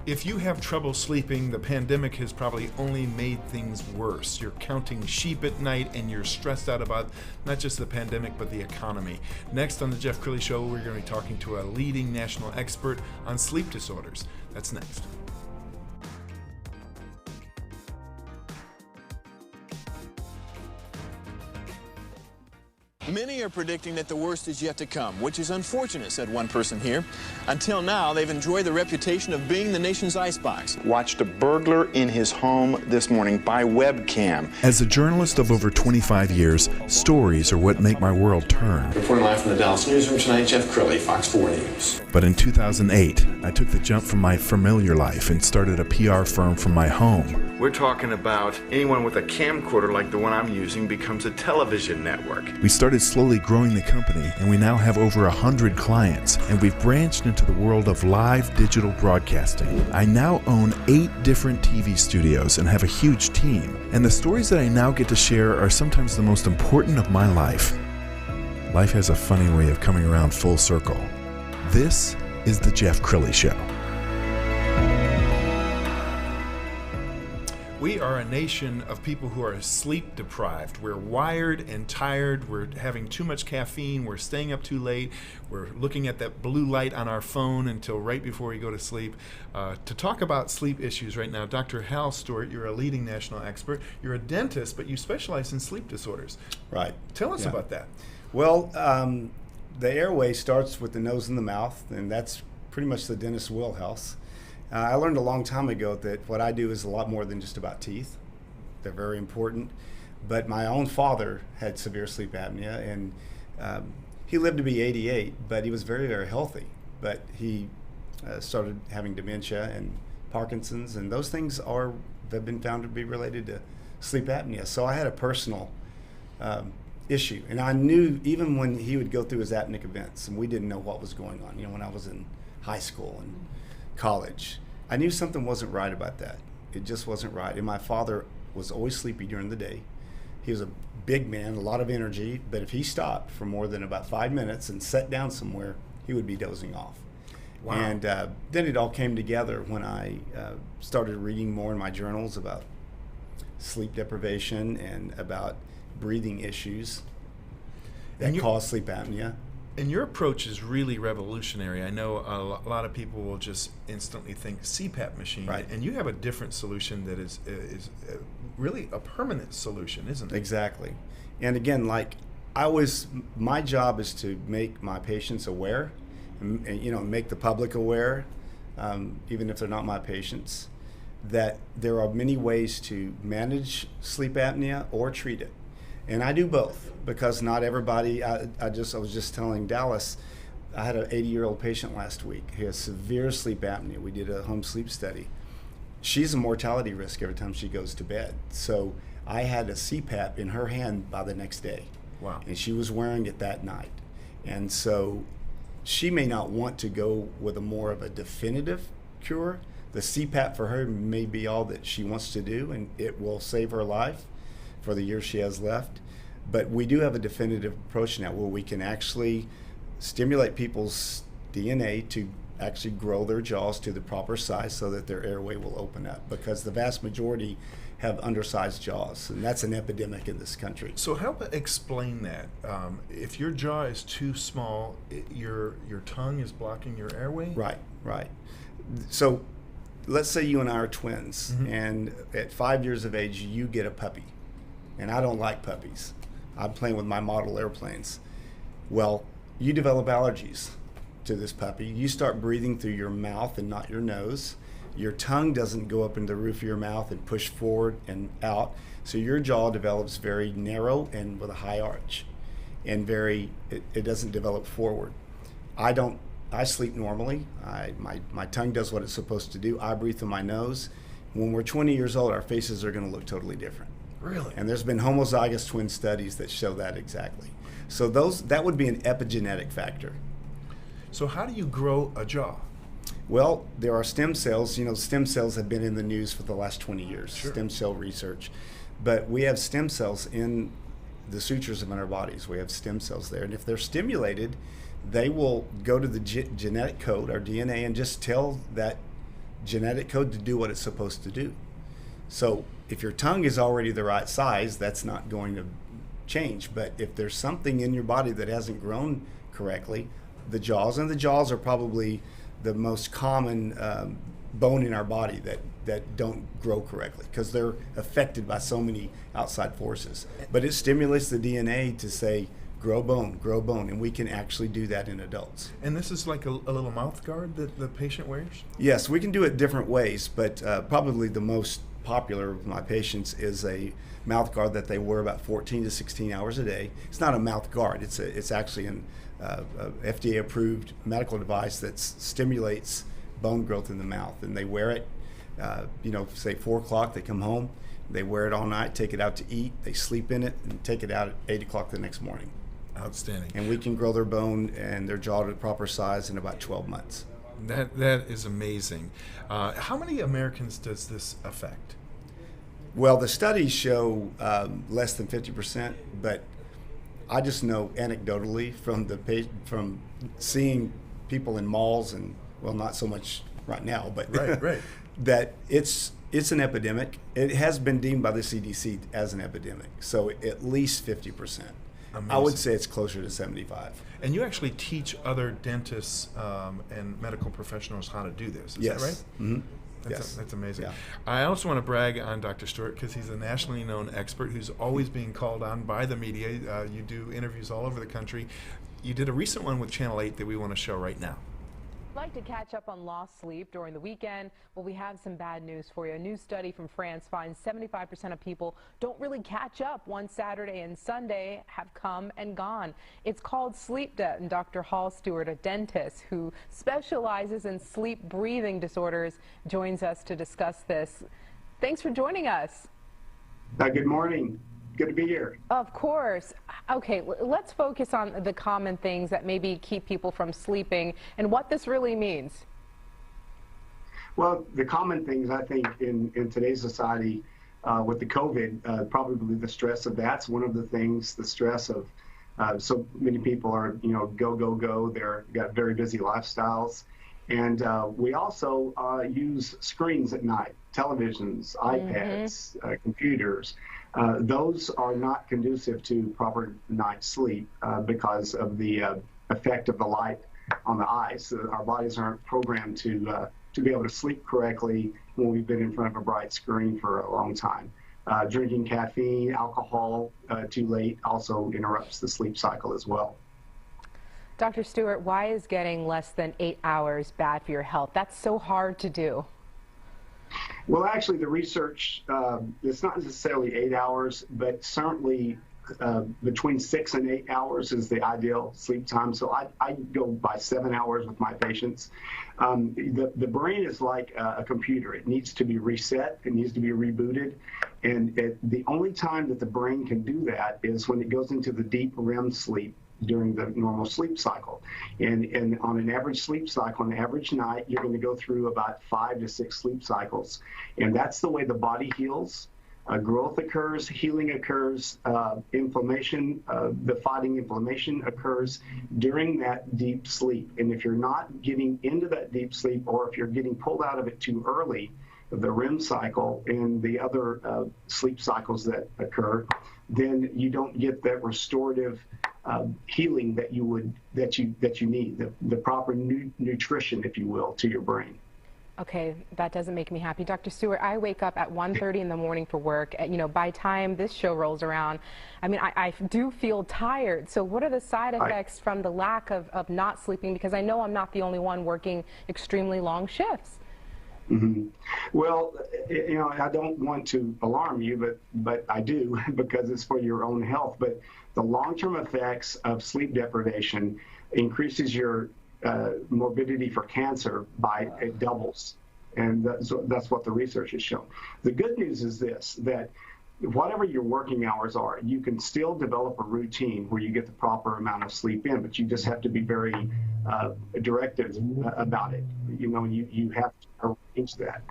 If you have trouble sleeping, the pandemic has probably only made things worse. You're counting sheep at night and you're stressed out about not just the pandemic, but the economy. Next on the Jeff Crilley Show, we're going to be talking to a leading national expert on sleep disorders. That's next. Many are predicting that the worst is yet to come, which is unfortunate, said one person here. Until now, they've enjoyed the reputation of being the nation's icebox. Watched a burglar in his home this morning by webcam. As a journalist of over 25 years, stories are what make my world turn. Reporting live from the Dallas newsroom tonight, Jeff Crilley, Fox 4 News. But in 2008, I took the jump from my familiar life and started a PR firm from my home. We're talking about anyone with a camcorder like the one I'm using becomes a television network. We started slowly growing the company, and we now have over 100 clients, and we've branched into the world of live digital broadcasting. I now own 8 different TV studios and have a huge team, and the stories that I now get to share are sometimes the most important of my life. Life has a funny way of coming around full circle. This is the Jeff Crilley Show. We are a nation of people who are sleep deprived. We're wired and tired. We're having too much caffeine. We're staying up too late. We're looking at that blue light on our phone until right before we go to sleep. To talk about sleep issues right now, Dr. Hal Stewart, you're a leading national expert. You're a dentist, but you specialize in sleep disorders. Right. Tell us about that. Well, the airway starts with the nose and the mouth, and that's pretty much the dentist's wheelhouse. I learned a long time ago that what I do is a lot more than just about teeth. They're very important. But my own father had severe sleep apnea, and he lived to be 88, but he was very, very healthy. But he started having dementia and Parkinson's, and those things have been found to be related to sleep apnea. So I had a personal issue, and I knew even when he would go through his apneic events, and we didn't know what was going on. You know, when I was in high school and college, I knew something wasn't right about that. It just wasn't right. And my father was always sleepy during the day. He was a big man, a lot of energy, but if he stopped for more than about 5 minutes and sat down somewhere, he would be dozing off. Wow. And then it all came together when I started reading more in my journals about sleep deprivation and about breathing issues that cause sleep apnea. And your approach is really revolutionary. I know a lot of people will just instantly think CPAP machine, right. And you have a different solution that is really a permanent solution, isn't it? Exactly. And again, like my job is to make my patients aware, and make the public aware, even if they're not my patients, that there are many ways to manage sleep apnea or treat it. And I do both, because not everybody, I was just telling Dallas, I had an 80-year-old patient last week. He has severe sleep apnea. We did a home sleep study. She's a mortality risk every time she goes to bed. So I had a CPAP in her hand by the next day. Wow. And she was wearing it that night. And so she may not want to go with a more of a definitive cure. The CPAP for her may be all that she wants to do, and it will save her life for the years she has left. But we do have a definitive approach now where we can actually stimulate people's DNA to actually grow their jaws to the proper size so that their airway will open up, because the vast majority have undersized jaws, and that's an epidemic in this country. So help explain that. If your jaw is too small, your tongue is blocking your airway? Right. So let's say you and I are twins, mm-hmm. and at 5 years of age, you get a puppy. And I don't like puppies. I'm playing with my model airplanes. Well, you develop allergies to this puppy. You start breathing through your mouth and not your nose. Your tongue doesn't go up into the roof of your mouth and push forward and out. So your jaw develops very narrow and with a high arch, and it doesn't develop forward. I sleep normally. My tongue does what it's supposed to do. I breathe through my nose. When we're 20 years old, our faces are going to look totally different. Really? And there's been homozygous twin studies that show that exactly. So that would be an epigenetic factor. So how do you grow a jaw? Well, there are stem cells. Stem cells have been in the news for the last 20 years, Sure. Stem cell research. But we have stem cells in the sutures of our bodies. We have stem cells there. And if they're stimulated, they will go to the genetic code, our DNA, and just tell that genetic code to do what it's supposed to do. So if your tongue is already the right size, that's not going to change. But if there's something in your body that hasn't grown correctly, the jaws are probably the most common bone in our body that don't grow correctly because they're affected by so many outside forces. But it stimulates the DNA to say, grow bone, and we can actually do that in adults. And this is like a little mouth guard that the patient wears? Yes, we can do it different ways, but probably the most popular with my patients is a mouth guard that they wear about 14 to 16 hours a day. It's not a mouth guard, it's actually an FDA approved medical device that stimulates bone growth in the mouth, and they wear it say 4 o'clock, they come home, they wear it all night, take it out to eat, they sleep in it, and take it out at 8 o'clock the next morning. Outstanding. And we can grow their bone and their jaw to the proper size in about 12 months. That is amazing. How many Americans does this affect? Well, the studies show less than 50%, but I just know anecdotally from seeing people in malls and, well, not so much right now, but right. that it's an epidemic. It has been deemed by the CDC as an epidemic, so at least 50%. Amazing. I would say it's closer to 75. And you actually teach other dentists and medical professionals how to do this, is Yes. that right? Mm-hmm. That's amazing. Yeah. I also want to brag on Dr. Stewart because he's a nationally known expert who's always being called on by the media. You do interviews all over the country. You did a recent one with Channel 8 that we want to show right now. Like to catch up on lost sleep during the weekend? Well, we have some bad news for you. A new study from France finds 75% of people don't really catch up once Saturday and Sunday have come and gone. It's called sleep debt, and Dr. Hal Stewart, a dentist who specializes in sleep breathing disorders, joins us to discuss this. Thanks for joining us. Good morning. Good to be here. Of course. Okay, let's focus on the common things that maybe keep people from sleeping and what this really means. Well, the common things, I think, in today's society with the COVID, probably the stress of that's one of the things, the stress of so many people are, go. They're got very busy lifestyles. And we also use screens at night, televisions, iPads, computers. Those are not conducive to proper night's sleep because of the effect of the light on the eyes. Our bodies aren't programmed to be able to sleep correctly when we've been in front of a bright screen for a long time. Drinking caffeine, alcohol too late also interrupts the sleep cycle as well. Dr. Stewart, why is getting less than 8 hours bad for your health? That's so hard to do. Well, actually, the research, it's not necessarily 8 hours, but certainly between 6 and 8 hours is the ideal sleep time. So I go by 7 hours with my patients. The brain is like a computer. It needs to be reset. It needs to be rebooted. And the only time that the brain can do that is when it goes into the deep REM sleep during the normal sleep cycle. And on an average sleep cycle, on an average night, you're going to go through about 5 to 6 sleep cycles. And that's the way the body heals. Growth occurs, healing occurs, inflammation, the fighting inflammation occurs during that deep sleep. And if you're not getting into that deep sleep, or if you're getting pulled out of it too early, the REM cycle and the other sleep cycles that occur, then you don't get that restorative healing that you need, the proper nutrition, if you will, to your brain. Okay, that doesn't make me happy. Dr. Stewart, I wake up at 1:30 in the morning for work. By time this show rolls around, I do feel tired. So what are the side effects from the lack of not sleeping? Because I know I'm not the only one working extremely long shifts. Mm-hmm. Well, I don't want to alarm you, but I do because it's for your own health. But the long-term effects of sleep deprivation increases your morbidity for cancer by it doubles, and that's what the research has shown. The good news is this, that whatever your working hours are, you can still develop a routine where you get the proper amount of sleep in, but you just have to be very directive about it. You have to arrange that.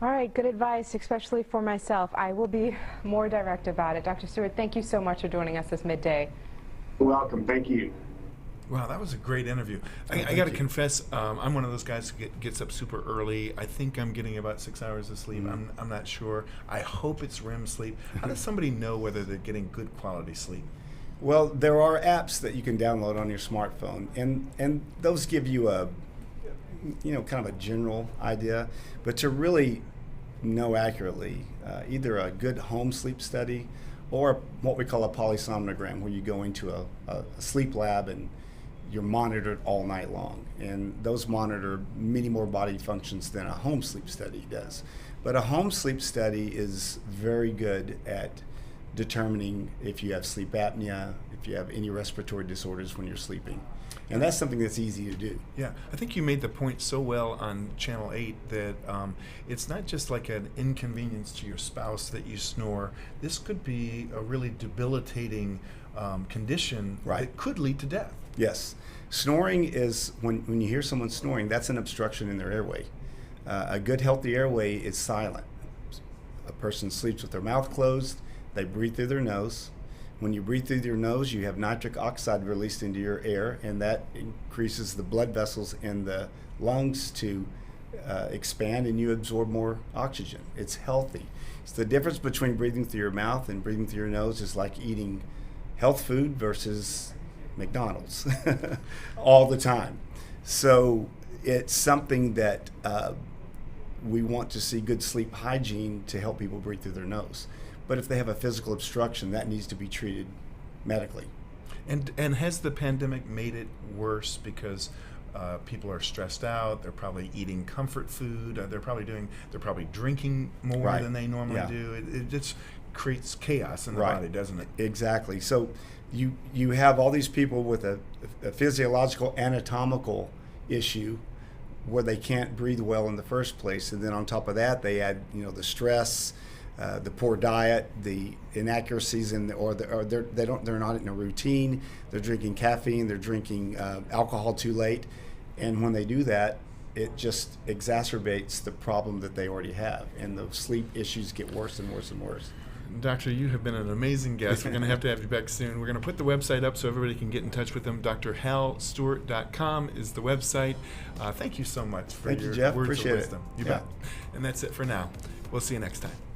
All right, good advice, especially for myself. I will be more direct about it. Dr. Stewart, thank you so much for joining us this midday. Welcome. Thank you. Wow, that was a great interview. I got to confess, I'm one of those guys who gets up super early. I think I'm getting about 6 hours of sleep. I'm not sure. I hope it's REM sleep. How does somebody know whether they're getting good quality sleep? Well, there are apps that you can download on your smartphone, and those give you a, kind of a general idea. But to really know accurately, either a good home sleep study or what we call a polysomnogram, where you go into a sleep lab and you're monitored all night long. And those monitor many more body functions than a home sleep study does. But a home sleep study is very good at determining if you have sleep apnea, if you have any respiratory disorders when you're sleeping. And that's something that's easy to do. Yeah, I think you made the point so well on Channel 8 that it's not just like an inconvenience to your spouse that you snore. This could be a really debilitating condition that could lead to death. Yes. Snoring is, when you hear someone snoring, that's an obstruction in their airway. A good, healthy airway is silent. A person sleeps with their mouth closed, they breathe through their nose. When you breathe through your nose, you have nitric oxide released into your air, and that increases the blood vessels in the lungs to expand, and you absorb more oxygen. It's healthy. So the difference between breathing through your mouth and breathing through your nose is like eating health food versus McDonald's all the time. So it's something that we want to see good sleep hygiene to help people breathe through their nose. But if they have a physical obstruction, that needs to be treated medically. And has the pandemic made it worse because people are stressed out? They're probably eating comfort food. They're probably drinking more than they normally do. It just creates chaos in the body, doesn't it? Exactly. So you have all these people with a physiological, anatomical issue where they can't breathe well in the first place, and then on top of that, they add the stress, the poor diet, the inaccuracies they're not in a routine. They're drinking caffeine, they're drinking alcohol too late, and when they do that, it just exacerbates the problem that they already have, and the sleep issues get worse and worse and worse. Doctor, you have been an amazing guest. We're going to have you back soon. We're going to put the website up so everybody can get in touch with them. drhalstewart.com is the website. Thank you so much for your Jeff. words Appreciate of wisdom. You bet. And that's it for now. We'll see you next time.